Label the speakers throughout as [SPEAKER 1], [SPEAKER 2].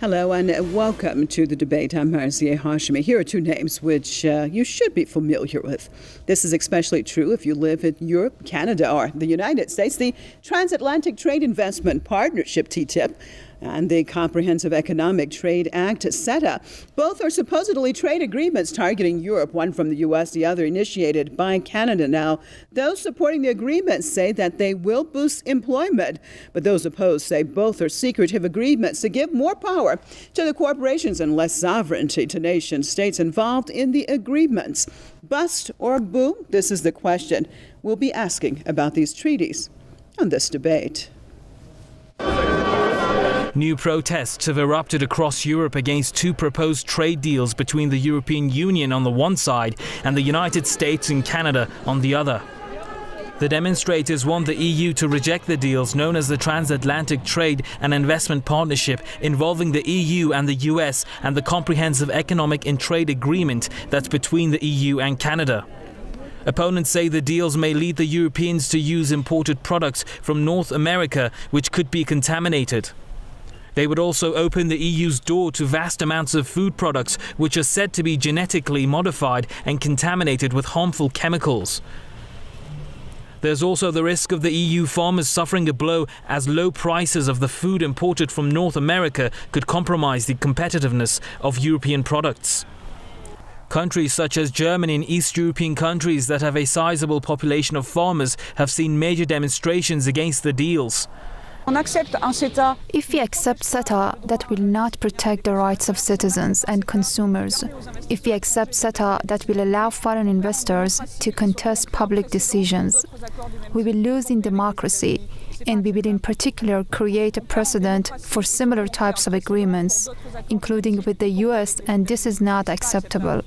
[SPEAKER 1] Hello and welcome to the debate. I'm Marzieh Hashemi. Here are two names which you should be familiar with. This is especially true if you live in Europe, Canada, or the United States. The Transatlantic Trade Investment Partnership, TTIP, and the Comprehensive Economic Trade Act, CETA. Both are supposedly trade agreements targeting Europe, one from the U.S., the other initiated by Canada. Now, those supporting the agreements say that they will boost employment, but those opposed say both are secretive agreements to give more power to the corporations and less sovereignty to nation states involved in the agreements. Bust or boom? This is the question we'll be asking about these treaties on this debate.
[SPEAKER 2] New protests have erupted across Europe against two proposed trade deals between the European Union on the one side and the United States and Canada on the other. The demonstrators want the EU to reject the deals known as the Transatlantic Trade and Investment Partnership involving the EU and the US and the Comprehensive Economic and Trade Agreement that's between the EU and Canada. Opponents say the deals may lead the Europeans to use imported products from North America which could be contaminated. They would also open the EU's door to vast amounts of food products which are said to be genetically modified and contaminated with harmful chemicals. There's also the risk of the EU farmers suffering a blow as low prices of the food imported from North America could compromise the competitiveness of European products. Countries such as Germany and East European countries that have a sizable population of farmers have seen major demonstrations against the deals.
[SPEAKER 3] If we accept CETA, that will not protect the rights of citizens and consumers. If we accept CETA, that will allow foreign investors to contest public decisions. We will lose in democracy, and we will in particular create a precedent for similar types of agreements, including with the US, and this is not acceptable.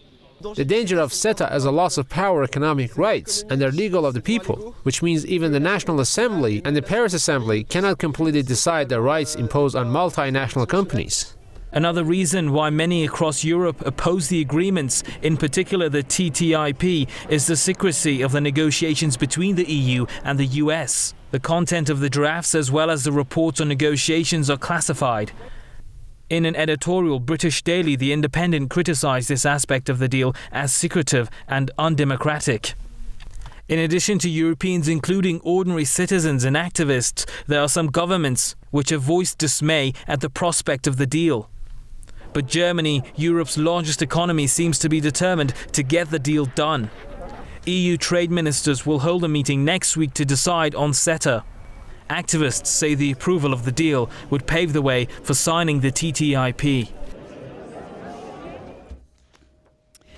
[SPEAKER 4] The danger of CETA is a loss of power economic rights, and they're legal of the people, which means even the National Assembly and the Paris Assembly cannot completely decide the rights imposed on multinational companies.
[SPEAKER 2] Another reason why many across Europe oppose the agreements, in particular the TTIP, is the secrecy of the negotiations between the EU and the US. The content of the drafts as well as the reports on negotiations are classified. In an editorial, British daily The Independent criticised this aspect of the deal as secretive and undemocratic. In addition to Europeans, including ordinary citizens and activists, there are some governments which have voiced dismay at the prospect of the deal. But Germany, Europe's largest economy, seems to be determined to get the deal done. EU trade ministers will hold a meeting next week to decide on CETA. Activists say the approval of the deal would pave the way for signing the TTIP.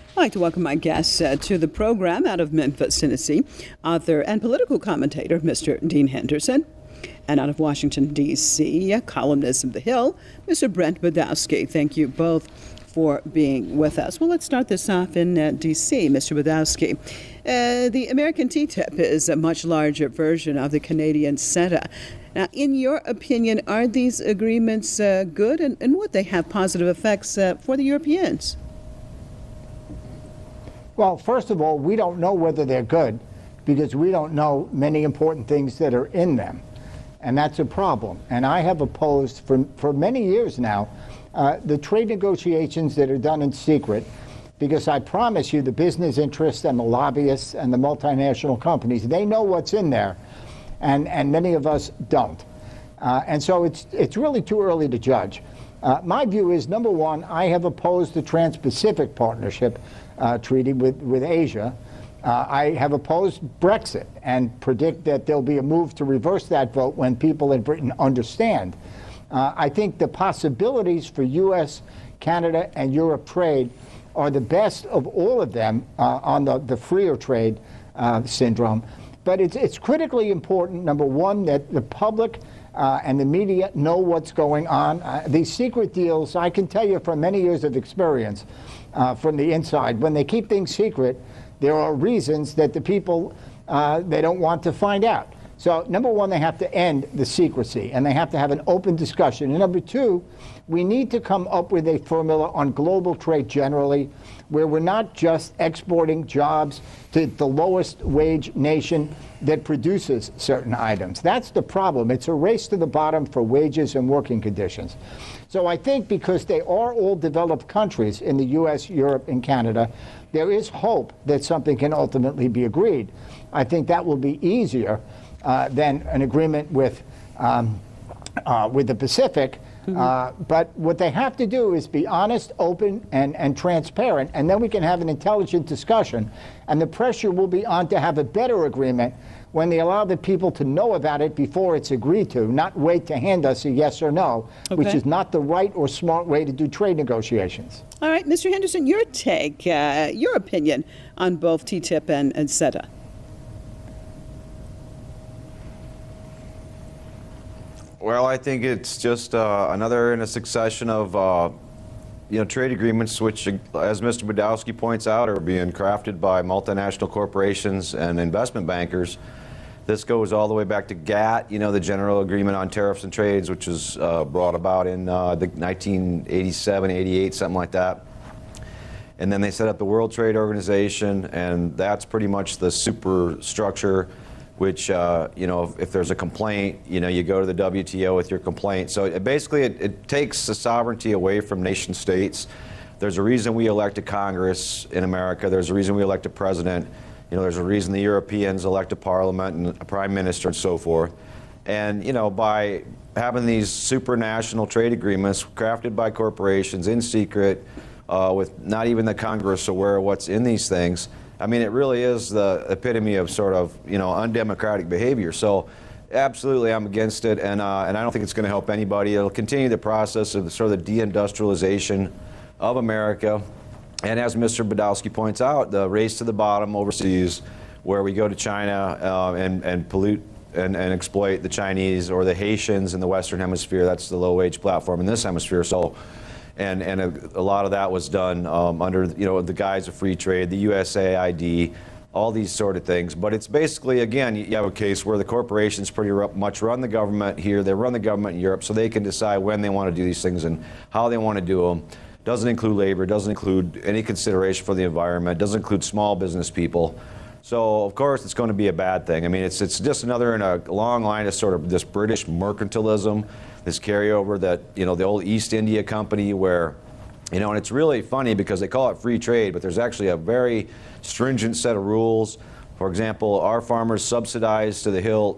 [SPEAKER 1] I'd like to welcome my guest to the program out of Memphis, Tennessee, author and political commentator, Mr. Dean Henderson. And out of Washington, D.C., columnist of The Hill, Mr. Brent Budowsky. Thank you both for being with us. Well, let's start this off in D.C., Mr. Budowsky. The American TTIP is a much larger version of the Canadian CETA. Now, in your opinion, are these agreements good, and would they have positive effects for the Europeans?
[SPEAKER 5] Well, first of all, we don't know whether they're good because we don't know many important things that are in them. And that's a problem. And I have opposed for many years now the trade negotiations that are done in secret, because I promise you the business interests and the lobbyists and the multinational companies, they know what's in there, and many of us don't. And so it's really too early to judge. My view is, number one, I have opposed the Trans-Pacific Partnership Treaty with Asia. I have opposed Brexit and predict that there'll be a move to reverse that vote when people in Britain understand. I think the possibilities for U.S., Canada, and Europe trade are the best of all of them on the freer trade syndrome. But it's critically important, number one, that the public and the media know what's going on. These secret deals, I can tell you from many years of experience from the inside, when they keep things secret, there are reasons that the people, they don't want to find out. So number one, they have to end the secrecy, and they have to have an open discussion. And number two, we need to come up with a formula on global trade generally, where we're not just exporting jobs to the lowest wage nation that produces certain items. That's the problem. It's a race to the bottom for wages and working conditions. So I think because they are all developed countries in the U.S., Europe, and Canada, there is hope that something can ultimately be agreed. I think that will be easier than an agreement with the Pacific. But what they have to do is be honest, open, and transparent, and then we can have an intelligent discussion. And the pressure will be on to have a better agreement when they allow the people to know about it before it's agreed to, not wait to hand us a yes or no, which is not the right or smart way to do trade negotiations.
[SPEAKER 1] All right, Mr. Henderson, your take, your opinion on both TTIP and CETA.
[SPEAKER 6] Well, I think it's just another in a succession of trade agreements which, as Mr. Budowsky points out, are being crafted by multinational corporations and investment bankers. This goes all the way back to GATT, the General Agreement on Tariffs and Trades, which was brought about in the 1987, 88, something like that. And then they set up the World Trade Organization, and that's pretty much the superstructure which, if there's a complaint, you go to the WTO with your complaint. So it takes the sovereignty away from nation states. There's a reason we elect a Congress in America. There's a reason we elect a president. There's a reason the Europeans elect a parliament and a prime minister and so forth. And, by having these supranational trade agreements crafted by corporations in secret, with not even the Congress aware of what's in these things, I mean, it really is the epitome of sort of, undemocratic behavior. So absolutely, I'm against it, and I don't think it's going to help anybody. It'll continue the process of sort of the deindustrialization of America. And as Mr. Budowsky points out, the race to the bottom overseas, where we go to China and pollute and exploit the Chinese or the Haitians in the Western Hemisphere. That's the low-wage platform in this hemisphere. So. And a lot of that was done under the guise of free trade, the USAID, all these sort of things. But it's basically, again, you have a case where the corporations pretty much run the government here. They run the government in Europe, so they can decide when they want to do these things and how they want to do them. Doesn't include labor, doesn't include any consideration for the environment, doesn't include small business people. So, of course, it's going to be a bad thing. I mean, it's just another in a long line of sort of this British mercantilism, this carryover that, the old East India Company where, and it's really funny because they call it free trade, but there's actually a very stringent set of rules. For example, our farmers subsidized to the hilt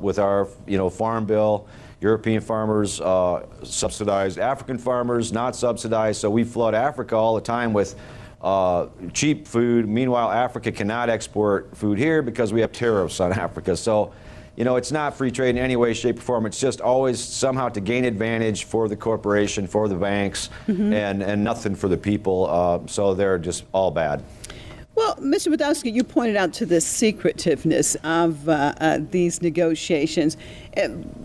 [SPEAKER 6] with our, farm bill. European farmers subsidized. African farmers not subsidized. So we flood Africa all the time with cheap food. Meanwhile, Africa cannot export food here because we have tariffs on Africa. So, it's not free trade in any way, shape, or form. It's just always somehow to gain advantage for the corporation, for the banks, and nothing for the people. So they're just all bad.
[SPEAKER 1] Well, Mr. Budowsky, you pointed out to the secretiveness of these negotiations.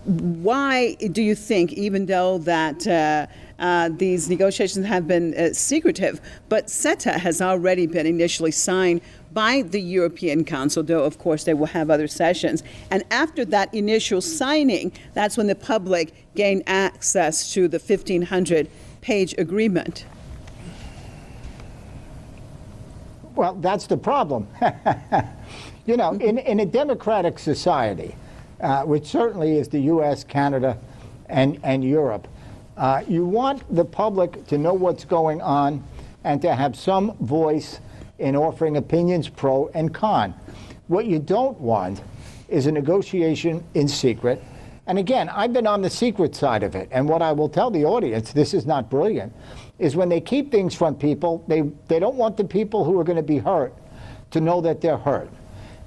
[SPEAKER 1] Why do you think, even though that these negotiations have been secretive, but CETA has already been initially signed by the European Council, though, of course, they will have other sessions. And after that initial signing, that's when the public gained access to the 1,500-page agreement.
[SPEAKER 5] Well, that's the problem. In a democratic society, which certainly is the U.S., Canada, and Europe, you want the public to know what's going on and to have some voice in offering opinions pro and con. What you don't want is a negotiation in secret. And again, I've been on the secret side of it. And what I will tell the audience, this is not brilliant, is when they keep things from people, they don't want the people who are going to be hurt to know that they're hurt.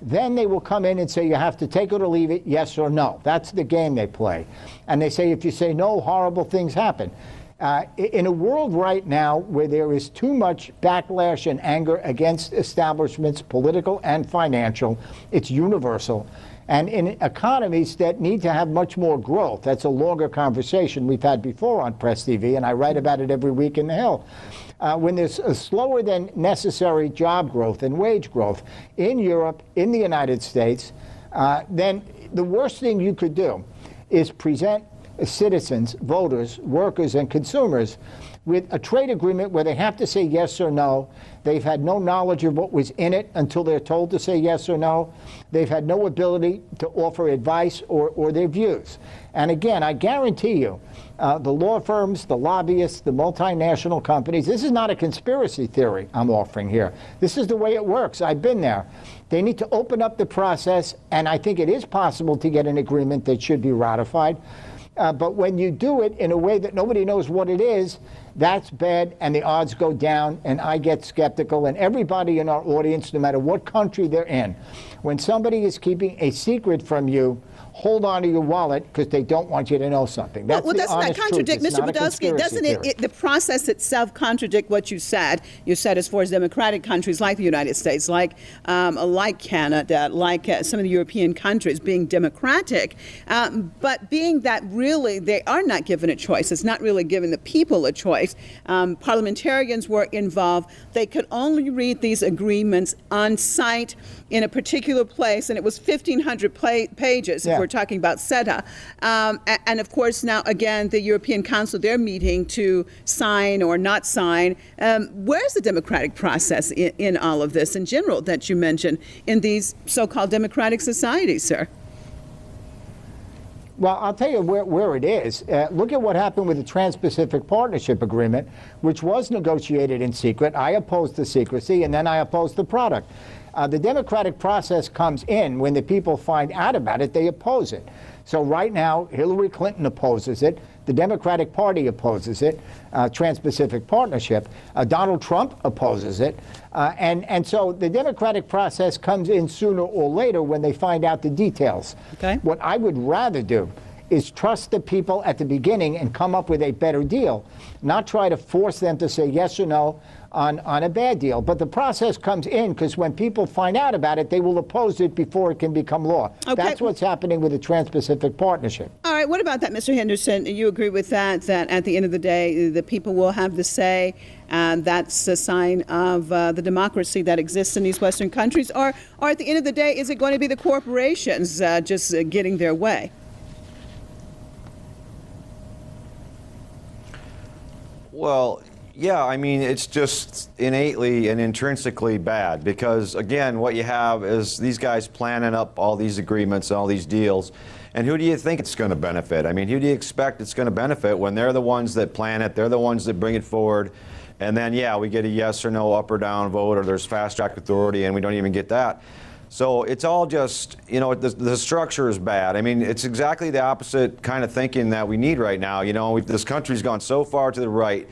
[SPEAKER 5] Then they will come in and say, you have to take it or leave it, yes or no. That's the game they play. And they say, if you say no, horrible things happen. In a world right now where there is too much backlash and anger against establishments, political and financial, it's universal. And in economies that need to have much more growth, that's a longer conversation we've had before on PressTV, and I write about it every week in The Hill. When there's a slower than necessary job growth and wage growth in Europe, in the United States, then the worst thing you could do is present citizens, voters, workers, and consumers with a trade agreement where they have to say yes or no. They've had no knowledge of what was in it until they're told to say yes or no. They've had no ability to offer advice or their views. And again, I guarantee you, the law firms, the lobbyists, the multinational companies, this is not a conspiracy theory I'm offering here. This is the way it works. I've been there. They need to open up the process, and I think it is possible to get an agreement that should be ratified. But when you do it in a way that nobody knows what it is, that's bad, and the odds go down, and I get skeptical. And everybody in our audience, no matter what country they're in, when somebody is keeping a secret from you, hold on to your wallet because they don't want you to know something. That's
[SPEAKER 1] well, doesn't that contradict, Mr. Budowsky? Doesn't it, the process itself contradict what you said? You said as far as democratic countries like the United States, like Canada, like some of the European countries being democratic, but being that really they are not given a choice. It's not really giving the people a choice. Parliamentarians were involved. They could only read these agreements on site in a particular place, and it was 1,500 pages if we're talking about CETA. And of course, now again, the European Council, they're meeting to sign or not sign. Where's the democratic process in all of this in general that you mentioned in these so-called democratic societies, sir?
[SPEAKER 5] Well, I'll tell you where it is. Look at what happened with the Trans-Pacific Partnership Agreement, which was negotiated in secret. I opposed the secrecy, and then I opposed the product. The democratic process comes in when the people find out about it, they oppose it. So right now, Hillary Clinton opposes it. The Democratic Party opposes it, Trans-Pacific Partnership. Donald Trump opposes it. And so the democratic process comes in sooner or later when they find out the details. Okay. What I would rather do is trust the people at the beginning and come up with a better deal, not try to force them to say yes or no on a bad deal. But the process comes in because when people find out about it, they will oppose it before it can become law. Okay. That's what's happening with the Trans-Pacific Partnership.
[SPEAKER 1] All right, what about that, Mr. Henderson? You agree with that at the end of the day, the people will have the say, and that's a sign of the democracy that exists in these Western countries? Or at the end of the day, is it going to be the corporations just getting their way?
[SPEAKER 6] Well, yeah, I mean, it's just innately and intrinsically bad because, again, what you have is these guys planning up all these agreements, all these deals, and who do you think it's going to benefit? I mean, who do you expect it's going to benefit when they're the ones that plan it, they're the ones that bring it forward, and then, yeah, we get a yes or no, up or down vote, or there's fast-track authority, and we don't even get that. So it's all just, you know, the structure is bad. I mean, it's exactly the opposite kind of thinking that we need right now. You know, this country's gone so far to the right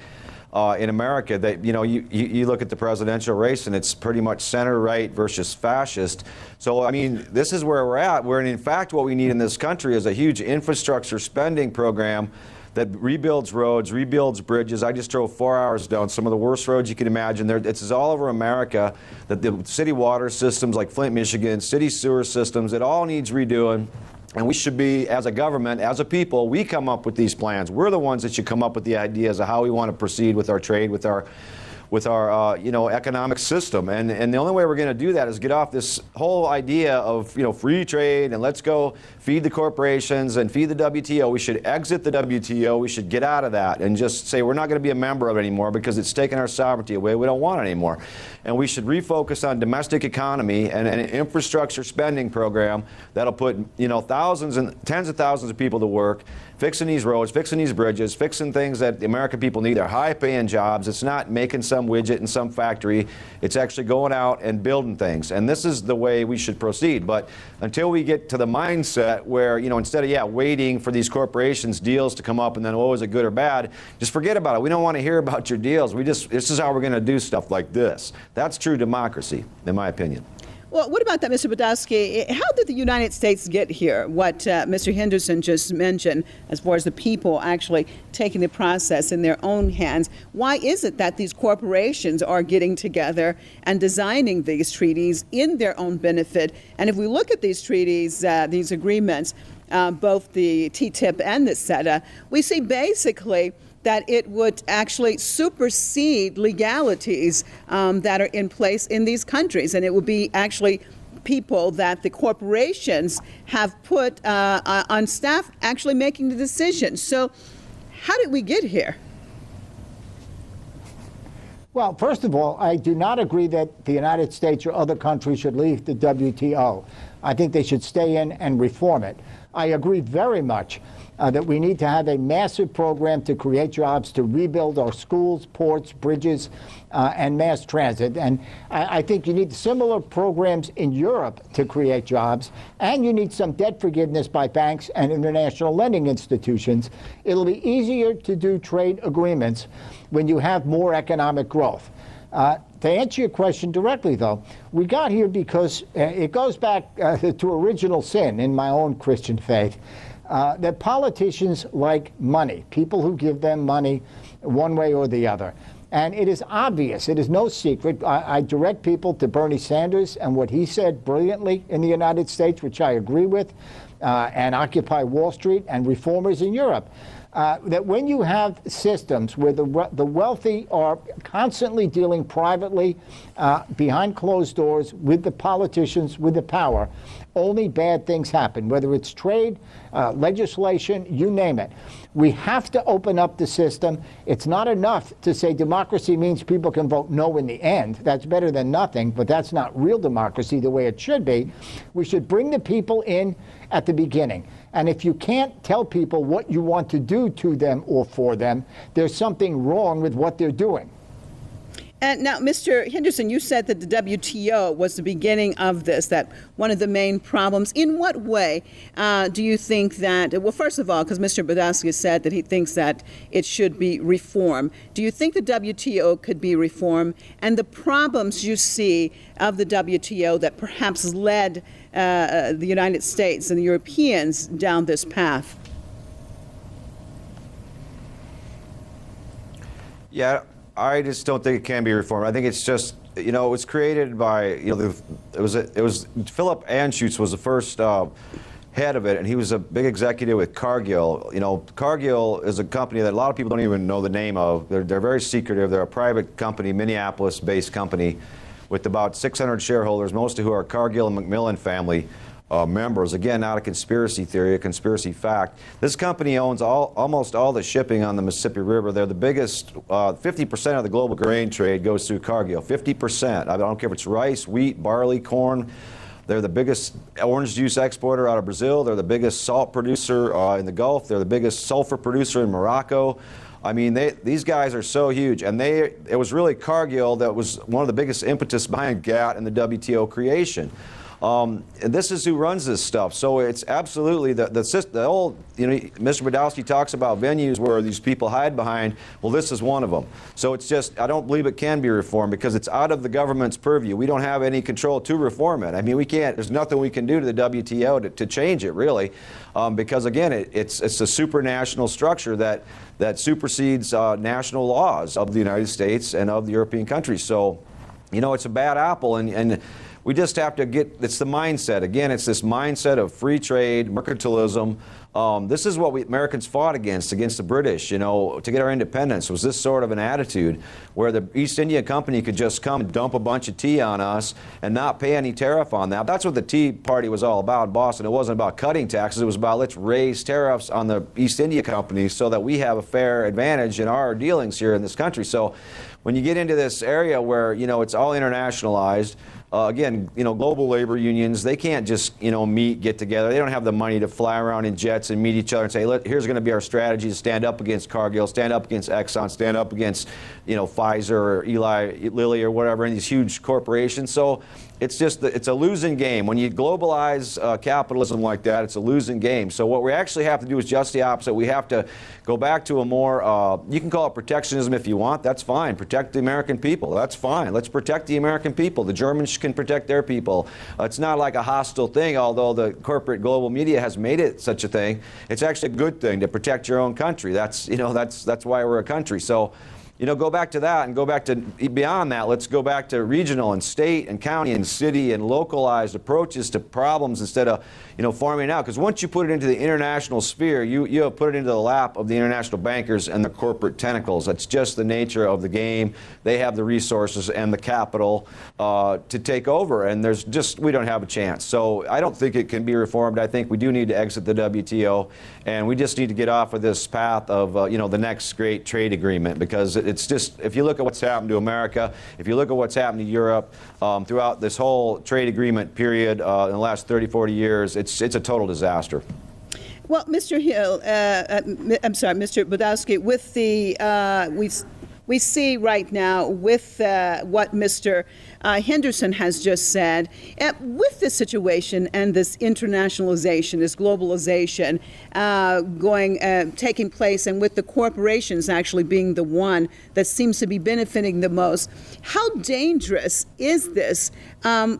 [SPEAKER 6] in America that, you know, you look at the presidential race and it's pretty much center-right versus fascist. So, I mean, this is where we're at. Where, in fact, what we need in this country is a huge infrastructure spending program that rebuilds roads, rebuilds bridges. I just drove 4 hours down some of the worst roads you can imagine. It's all over America. That the city water systems like Flint, Michigan, city sewer systems, it all needs redoing. And we should be, as a government, as a people, we come up with these plans. We're the ones that should come up with the ideas of how we want to proceed with our trade, with our you know, economic system. And the only way we're going to do that is get off this whole idea of, you know, free trade and let's go feed the corporations and feed the WTO. We should exit the WTO. We should get out of that and just say we're not going to be a member of it anymore because it's taken our sovereignty away. We don't want it anymore. And we should refocus on domestic economy and an infrastructure spending program that'll put, you know, thousands and tens of thousands of people to work, fixing these roads, fixing these bridges, fixing things that the American people need. They're high-paying jobs. It's not making some widget in some factory. It's actually going out and building things. And this is the way we should proceed. But until we get to the mindset where, you know, instead of, waiting for these corporations' deals to come up and then, oh, is it good or bad, just forget about it. We don't want to hear about your deals. This is how we're going to do stuff like this. That's true democracy, in my opinion.
[SPEAKER 1] Well, what about that, Mr. Budowsky? How did the United States get here? What Mr. Henderson just mentioned, as far as the people actually taking the process in their own hands. Why is it that these corporations are getting together and designing these treaties in their own benefit? And if we look at these treaties, these agreements, both the TTIP and the CETA, we see basically that it would actually supersede legalities that are in place in these countries. And it would be actually people that the corporations have put on staff actually making the decisions. So how did we get here?
[SPEAKER 5] Well, first of all, I do not agree that the United States or other countries should leave the WTO. I think they should stay in and reform it. I agree very much that we need to have a massive program to create jobs, to rebuild our schools, ports, bridges, and mass transit. And I think you need similar programs in Europe to create jobs, and you need some debt forgiveness by banks and international lending institutions. It'll be easier to do trade agreements when you have more economic growth. To answer your question directly, though, we got here because it goes back to original sin in my own Christian faith, that politicians like money, people who give them money one way or the other. And it is obvious, it is no secret. I direct people to Bernie Sanders and what he said brilliantly in the United States, which I agree with, and Occupy Wall Street and reformers in Europe. That when you have systems where the wealthy are constantly dealing privately behind closed doors with the politicians, with the power, only bad things happen, whether it's trade, legislation, you name it. We have to open up the system. It's not enough to say democracy means people can vote no in the end. That's better than nothing, but that's not real democracy the way it should be. We should bring the people in at the beginning. And if you can't tell people what you want to do to them or for them, there's something wrong with what they're doing.
[SPEAKER 1] And now, Mr. Henderson, you said that the WTO was the beginning of this, that one of the main problems. In what way do you think that, well, first of all, because Mr. Budowsky said that he thinks that it should be reformed, do you think the WTO could be reformed? And the problems you see of the WTO that perhaps led the United States and the Europeans down this path?
[SPEAKER 6] Yeah, I just don't think it can be reformed. I think it's just, it was created by, it was Philip Anschutz was the first head of it, and he was a big executive with Cargill. Cargill is a company that a lot of people don't even know the name of. They're very secretive. They're a private company, Minneapolis-based company, with about 600 shareholders, most of who are Cargill and Macmillan family members. Again, not a conspiracy theory, a conspiracy fact. This company owns almost all the shipping on the Mississippi River. They're the biggest, 50% of the global grain trade goes through Cargill, 50%. I don't care if it's rice, wheat, barley, corn. They're the biggest orange juice exporter out of Brazil. They're the biggest salt producer in the Gulf. They're the biggest sulfur producer in Morocco. I mean, these guys are so huge, and it was really Cargill that was one of the biggest impetus behind GATT and the WTO creation. And this is who runs this stuff. So it's absolutely the old, Mr. Budowsky talks about venues where these people hide behind. Well, this is one of them. So it's just, I don't believe it can be reformed because it's out of the government's purview. We don't have any control to reform it. I mean, we can't, there's nothing we can do to the WTO to change it, really. Because again, it's a supranational structure that supersedes national laws of the United States and of the European countries. So, it's a bad apple, and we just have to it's the mindset. Again, it's this mindset of free trade, mercantilism. This is what Americans fought against the British, to get our independence, was this sort of an attitude where the East India Company could just come and dump a bunch of tea on us and not pay any tariff on that. That's what the Tea Party was all about in Boston. It wasn't about cutting taxes. It was about let's raise tariffs on the East India Company so that we have a fair advantage in our dealings here in this country. So when you get into this area where, it's all internationalized, again, global labor unions, they can't just, get together. They don't have the money to fly around in jets and meet each other and say, here's going to be our strategy to stand up against Cargill, stand up against Exxon, stand up against, Pfizer or Eli Lilly or whatever, and these huge corporations. So it's just, it's a losing game. When you globalize capitalism like that, it's a losing game. So what we actually have to do is just the opposite. We have to go back to a more, you can call it protectionism if you want. That's fine. Protect the American people. That's fine. Let's protect the American people. The Germans can protect their people. It's not like a hostile thing, although the corporate global media has made it such a thing. It's actually a good thing to protect your own country. That's, that's why we're a country. So go back to that and go back to beyond that. Let's go back to regional and state and county and city and localized approaches to problems instead of, farming out. Because once you put it into the international sphere, you have put it into the lap of the international bankers and the corporate tentacles. That's just the nature of the game. They have the resources and the capital to take over, and we don't have a chance. So I don't think it can be reformed. I think we do need to exit the WTO, and we just need to get off of this path of, the next great trade agreement, because it's just, if you look at what's happened to America, if you look at what's happened to Europe throughout this whole trade agreement period in the last 30, 40 years, it's a total disaster.
[SPEAKER 1] Well, Mr. Hill, Mr. Budowsky, with the we see right now with what Mr. Henderson has just said, with this situation and this internationalization, this globalization taking place, and with the corporations actually being the one that seems to be benefiting the most, how dangerous is this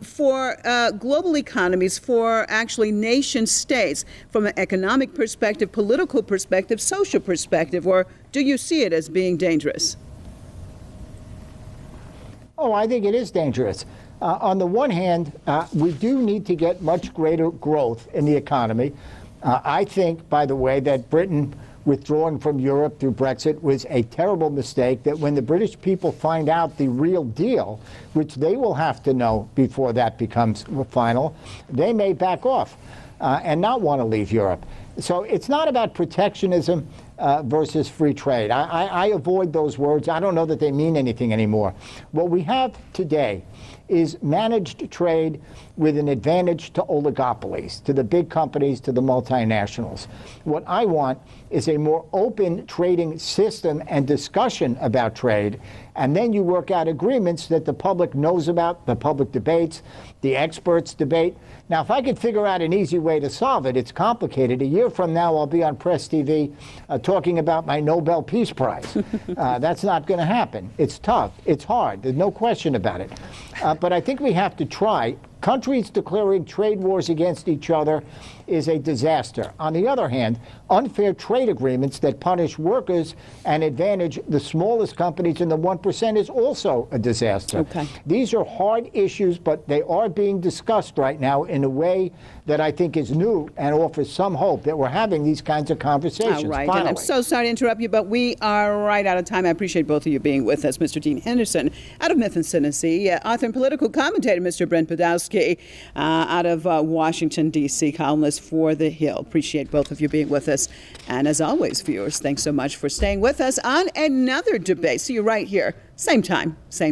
[SPEAKER 1] for global economies, for actually nation states, from an economic perspective, political perspective, social perspective, or do you see it as being dangerous?
[SPEAKER 5] Oh, I think it is dangerous. On the one hand, we do need to get much greater growth in the economy. I think, by the way, that Britain withdrawing from Europe through Brexit was a terrible mistake, that when the British people find out the real deal, which they will have to know before that becomes final, they may back off and not want to leave Europe. So it's not about protectionism versus free trade. I avoid those words. I don't know that they mean anything anymore. What we have today is managed trade with an advantage to oligopolies, to the big companies, to the multinationals. What I want is a more open trading system and discussion about trade, and then you work out agreements that the public knows about, the public debates, the experts debate. Now, if I could figure out an easy way to solve it, it's complicated. A year from now, I'll be on PressTV talking about my Nobel Peace Prize. That's not going to happen. It's tough. It's hard. There's no question about it. But I think we have to try. Countries declaring trade wars against each other is a disaster. On the other hand, unfair trade agreements that punish workers and advantage the smallest companies in the 1% is also a disaster.
[SPEAKER 1] Okay.
[SPEAKER 5] These are hard issues, but they are being discussed right now in a way that I think is new and offers some hope that we're having these kinds of conversations.
[SPEAKER 1] All right,
[SPEAKER 5] finally.
[SPEAKER 1] and I'm so sorry to interrupt you, but we are right out of time. I appreciate both of you being with us. Mr. Dean Henderson out of Memphis, Tennessee, author and political commentator, Mr. Brent Budowsky out of Washington, D.C., columnist for The Hill. Appreciate both of you being with us. And as always, viewers, thanks so much for staying with us on another debate. See you right here, same time, same